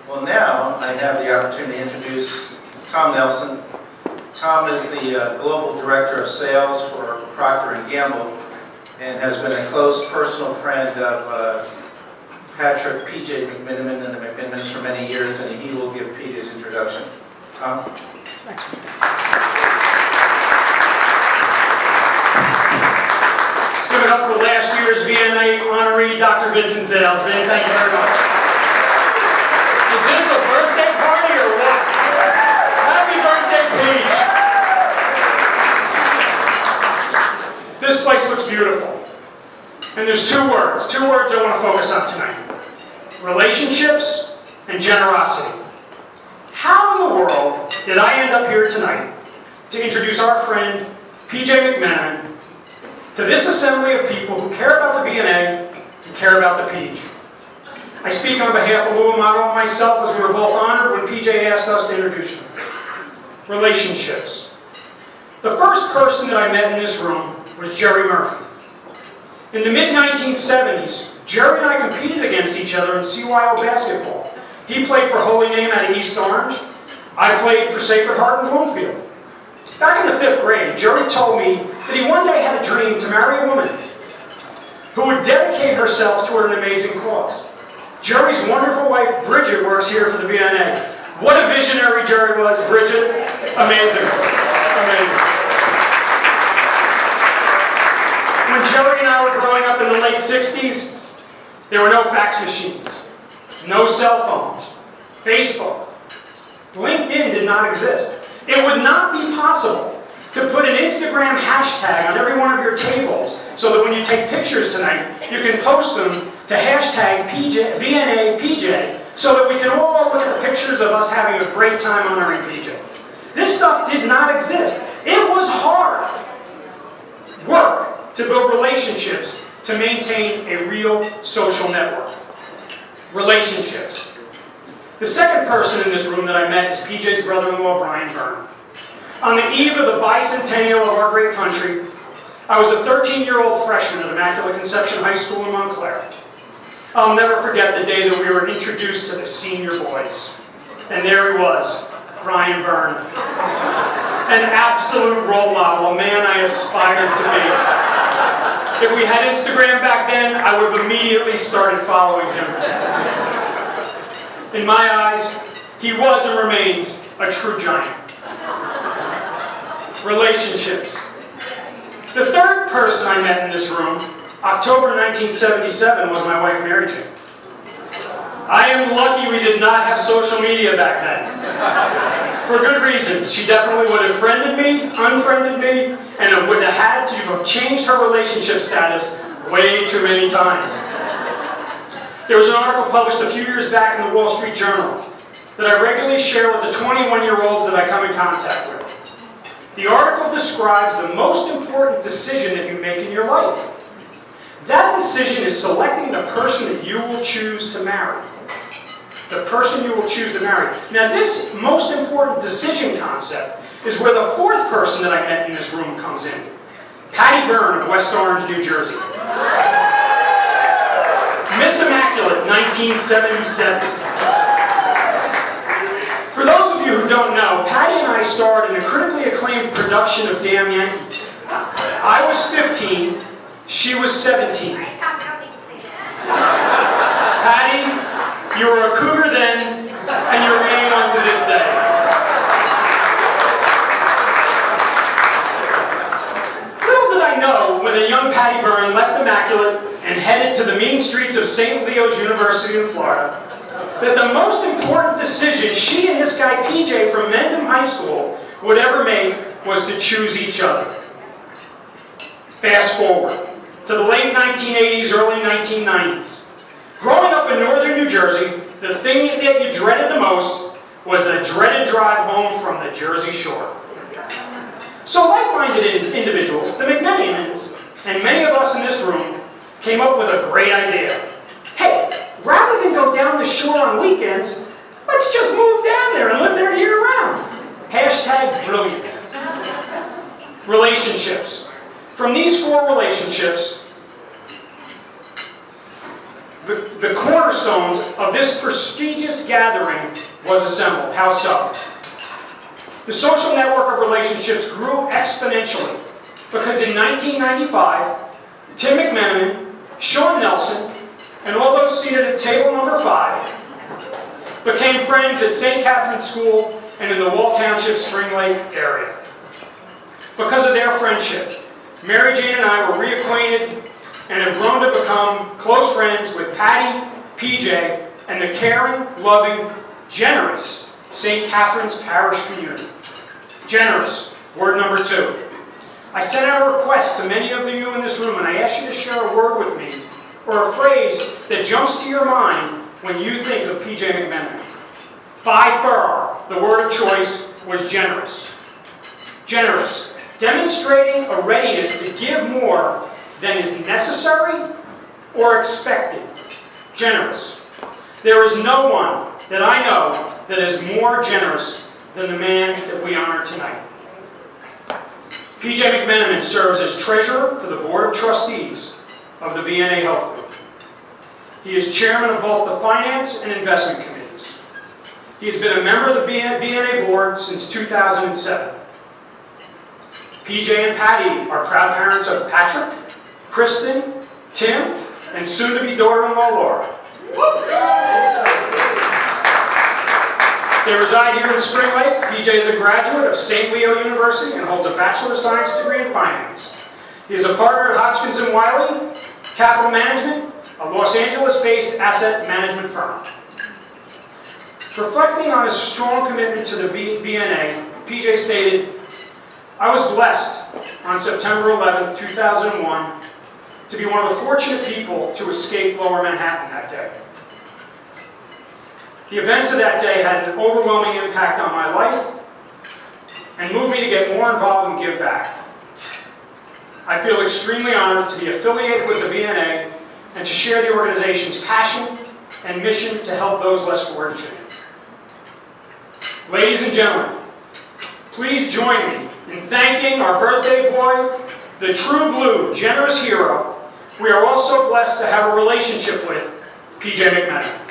Well, now I have the opportunity to introduce Tom Nelson. Tom is the Global Director of Sales for Procter & Gamble and has been a close personal friend of Patrick P.J. McMiniman and the McMinimans for many years, and he will give Pete his introduction. Tom? Thanks. Let's give it up for last year's VNA honoree, Dr. Vincent Zales. Vin, thank you very much. Is this a birthday party or what? Happy birthday, Pete! This place looks beautiful. And there's two words I want to focus on tonight. Relationships and generosity. How in the world did I end up here tonight to introduce our friend, P.J. McMiniman, to this assembly of people who care about the VNA and care about the Peach? I speak on behalf of Lou Amato and myself as we were both honored when P.J. asked us to introduce him. Relationships. The first person that I met in this room was Jerry Murphy. In the mid-1970s, Jerry and I competed against each other in CYO basketball. He played for Holy Name out of East Orange. I played for Sacred Heart in Bloomfield. Back in the 5th grade, Jerry told me that he one day had a dream to marry a woman who would dedicate herself toward an amazing cause. Jerry's wonderful wife, Bridget, works here for the VNA. What a visionary Jerry was, Bridget. Amazing. Amazing. When Jerry and I were growing up in the late 60s, there were no fax machines, no cell phones, Facebook. LinkedIn did not exist. It would not be possible to put an Instagram hashtag on every one of your tables so that when you take pictures tonight, you can post them to hashtag VNA PJ so that we can all look at the pictures of us having a great time honoring PJ. This stuff did not exist. It was hard work to build relationships to maintain a real social network. Relationships. The second person in this room that I met is PJ's brother-in-law, Brian Byrne. On the eve of the bicentennial of our great country, I was a 13-year-old freshman at Immaculate Conception High School in Montclair. I'll never forget the day that we were introduced to the senior boys. And there he was, Brian Byrne. An absolute role model, a man I aspired to be. If we had Instagram back then, I would have immediately started following him. In my eyes, he was and remains a true giant. Relationships. The third person I met in this room, October 1977, was my wife, Mary Jane. I am lucky we did not have social media back then. For good reasons. She definitely would have friended me, unfriended me, and would have had to have changed her relationship status way too many times. There was an article published a few years back in the Wall Street Journal that I regularly share with the 21-year-olds that I come in contact with. The article describes the most important decision that you make in your life. That decision is selecting the person that you will choose to marry. The person you will choose to marry. Now this most important decision concept is where the fourth person that I met in this room comes in. Patty Byrne of West Orange, New Jersey. Miss Immaculate, 1977. For those of you who don't know, Patty and I starred in a critically acclaimed production of Damn Yankees. I was 15, she was 17. Patty, you were a cougar then, and you remain on to this day. Little did I know when the young Patty Byrne left Immaculate and headed to the mean streets of St. Leo's University in Florida, that the most important decision she and this guy PJ from Mendham High School would ever make was to choose each other. Fast forward to the late 1980s, early 1990s. Growing up in northern New Jersey, the thing that you dreaded the most was the dreaded drive home from the Jersey Shore. So like-minded individuals, the McMinimans, and many of us in this room, came up with a great idea. Hey, rather than go down the shore on weekends, let's just move down there and live there year-round. Hashtag brilliant. Relationships. From these 4 relationships, the cornerstones of this prestigious gathering was assembled. How so? The social network of relationships grew exponentially because in 1995, Tim McMenamin, Sean Nelson, and all those seated at table number 5 became friends at St. Catherine's School and in the Wall Township Spring Lake area. Because of their friendship, Mary Jane and I were reacquainted and have grown to become close friends with Patty, PJ, and the caring, loving, generous St. Catherine's Parish community. Generous, word number 2. I sent out a request to many of you in this room, and I asked you to share a word with me, or a phrase that jumps to your mind when you think of PJ McMenamin. By far, the word of choice was generous. Generous, demonstrating a readiness to give more than is necessary or expected. Generous. There is no one that I know that is more generous than the man that we honor tonight. PJ McMenamin serves as treasurer for the Board of Trustees of the VNA Health Group. He is chairman of both the Finance and Investment Committees. He has been a member of the VNA Board since 2007. PJ and Patty are proud parents of Patrick, Kristen, Tim, and soon-to-be daughter-in-law Laura. They reside here in Spring Lake. PJ is a graduate of St. Leo University and holds a Bachelor of Science degree in Finance. He is a partner at Hodgkins & Wiley Capital Management, a Los Angeles-based asset management firm. Reflecting on his strong commitment to the VNA, PJ stated, "I was blessed on September 11, 2001, to be one of the fortunate people to escape Lower Manhattan that day. The events of that day had an overwhelming impact on my life and moved me to get more involved and give back. I feel extremely honored to be affiliated with the VNA and to share the organization's passion and mission to help those less fortunate. Ladies and gentlemen, please join me in thanking our birthday boy, the true blue, generous hero we are also blessed to have a relationship with, PJ McMenamin."